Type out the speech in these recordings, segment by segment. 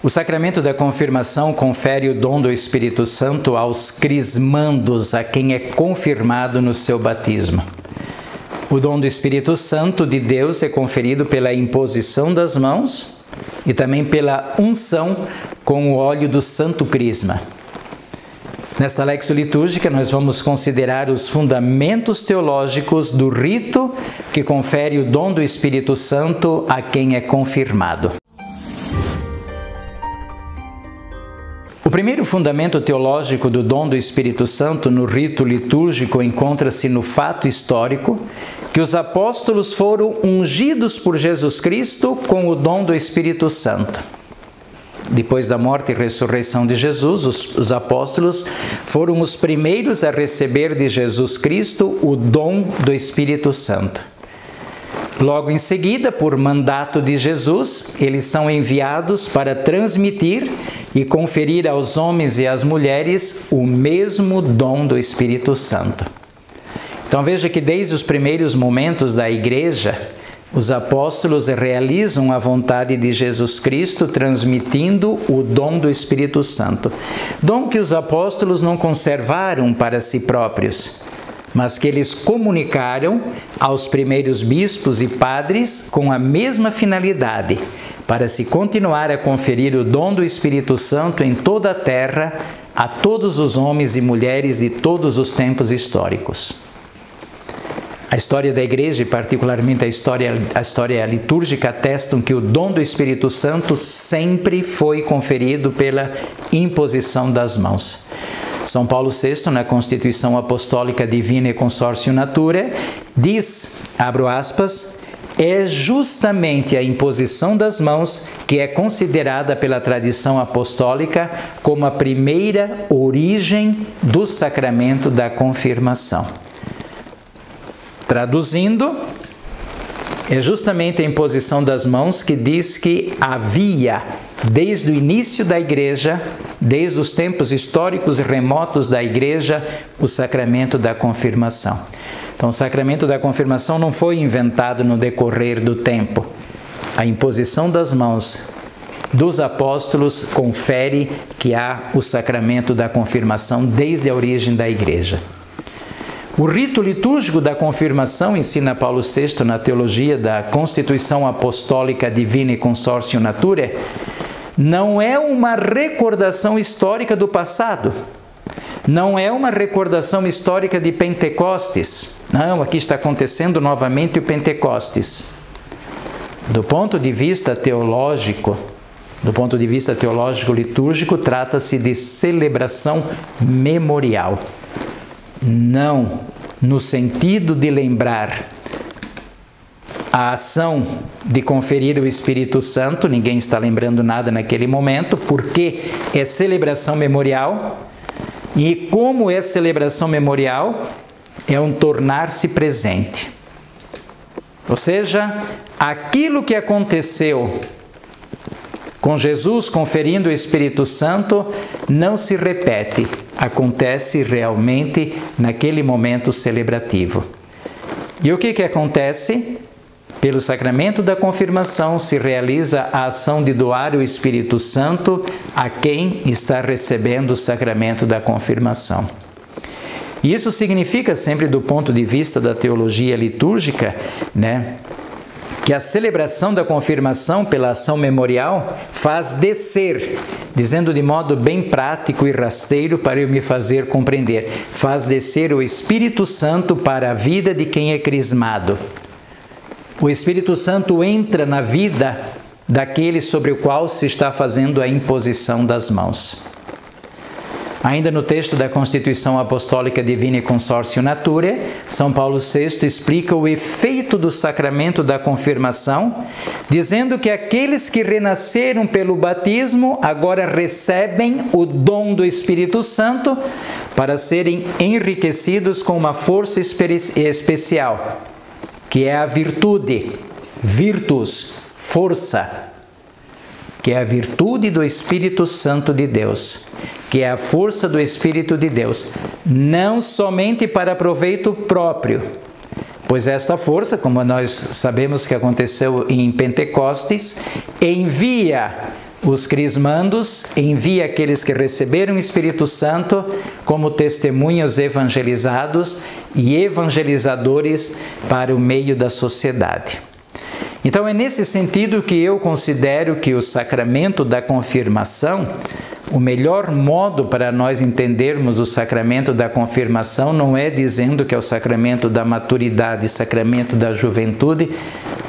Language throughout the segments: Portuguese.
O sacramento da confirmação confere o dom do Espírito Santo aos crismandos, a quem é confirmado no seu batismo. O dom do Espírito Santo de Deus é conferido pela imposição das mãos e também pela unção com o óleo do Santo Crisma. Nesta lexio litúrgica, nós vamos considerar os fundamentos teológicos do rito que confere o dom do Espírito Santo a quem é confirmado. O primeiro fundamento teológico do dom do Espírito Santo no rito litúrgico encontra-se no fato histórico que os apóstolos foram ungidos por Jesus Cristo com o dom do Espírito Santo. Depois da morte e ressurreição de Jesus, os apóstolos foram os primeiros a receber de Jesus Cristo o dom do Espírito Santo. Logo em seguida, por mandato de Jesus, eles são enviados para transmitir e conferir aos homens e às mulheres o mesmo dom do Espírito Santo. Então veja que desde os primeiros momentos da Igreja, os apóstolos realizam a vontade de Jesus Cristo, transmitindo o dom do Espírito Santo. Dom que os apóstolos não conservaram para si próprios, mas que eles comunicaram aos primeiros bispos e padres com a mesma finalidade, para se continuar a conferir o dom do Espírito Santo em toda a terra, a todos os homens e mulheres de todos os tempos históricos. A história da Igreja, e particularmente a história litúrgica, atestam que o dom do Espírito Santo sempre foi conferido pela imposição das mãos. São Paulo VI, na Constituição Apostólica Divina e Consórcio Naturae, diz, abro aspas, é justamente a imposição das mãos que é considerada pela tradição apostólica como a primeira origem do sacramento da confirmação. Traduzindo, é justamente a imposição das mãos que diz que havia, desde o início da Igreja, desde os tempos históricos e remotos da Igreja, o sacramento da confirmação. Então, o sacramento da confirmação não foi inventado no decorrer do tempo. A imposição das mãos dos apóstolos confere que há o sacramento da confirmação desde a origem da Igreja. O rito litúrgico da confirmação, ensina Paulo VI na teologia da Constituição Apostólica Divina e Consórcio Naturae, não é uma recordação histórica do passado, não é uma recordação histórica de Pentecostes. Não, aqui está acontecendo novamente o Pentecostes. Do ponto de vista teológico litúrgico, trata-se de celebração memorial. Não no sentido de lembrar a ação de conferir o Espírito Santo, ninguém está lembrando nada naquele momento, porque é celebração memorial, e como é celebração memorial, é um tornar-se presente. Ou seja, aquilo que aconteceu com Jesus conferindo o Espírito Santo não se repete, acontece realmente naquele momento celebrativo. E o que acontece? Pelo sacramento da confirmação se realiza a ação de doar o Espírito Santo a quem está recebendo o sacramento da confirmação. E isso significa, sempre do ponto de vista da teologia litúrgica, que a celebração da confirmação pela ação memorial faz descer, dizendo de modo bem prático e rasteiro para eu me fazer compreender, faz descer o Espírito Santo para a vida de quem é crismado. O Espírito Santo entra na vida daquele sobre o qual se está fazendo a imposição das mãos. Ainda no texto da Constituição Apostólica Divina e Consórcio Naturae, São Paulo VI explica o efeito do sacramento da confirmação, dizendo que aqueles que renasceram pelo batismo agora recebem o dom do Espírito Santo para serem enriquecidos com uma força especial, que é a virtude, virtus, força, que é a virtude do Espírito Santo de Deus, que é a força do Espírito de Deus, não somente para proveito próprio, pois esta força, como nós sabemos que aconteceu em Pentecostes, envia Os crismandos envia aqueles que receberam o Espírito Santo como testemunhos evangelizados e evangelizadores para o meio da sociedade. Então é nesse sentido que eu considero que o sacramento da confirmação, o melhor modo para nós entendermos o sacramento da confirmação não é dizendo que é o sacramento da maturidade, sacramento da juventude,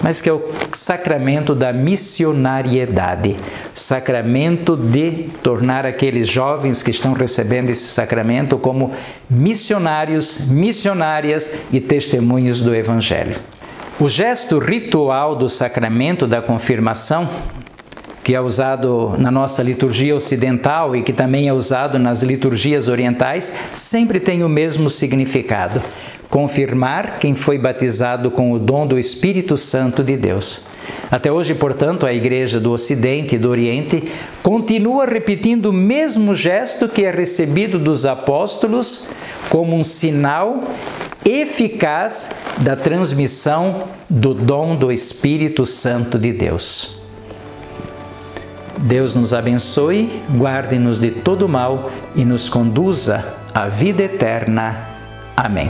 mas que é o sacramento da missionariedade, sacramento de tornar aqueles jovens que estão recebendo esse sacramento como missionários, missionárias e testemunhos do Evangelho. O gesto ritual do sacramento da confirmação, que é usado na nossa liturgia ocidental e que também é usado nas liturgias orientais, sempre tem o mesmo significado: confirmar quem foi batizado com o dom do Espírito Santo de Deus. Até hoje, portanto, a Igreja do Ocidente e do Oriente continua repetindo o mesmo gesto que é recebido dos apóstolos como um sinal eficaz da transmissão do dom do Espírito Santo de Deus. Deus nos abençoe, guarde-nos de todo mal e nos conduza à vida eterna. Amém.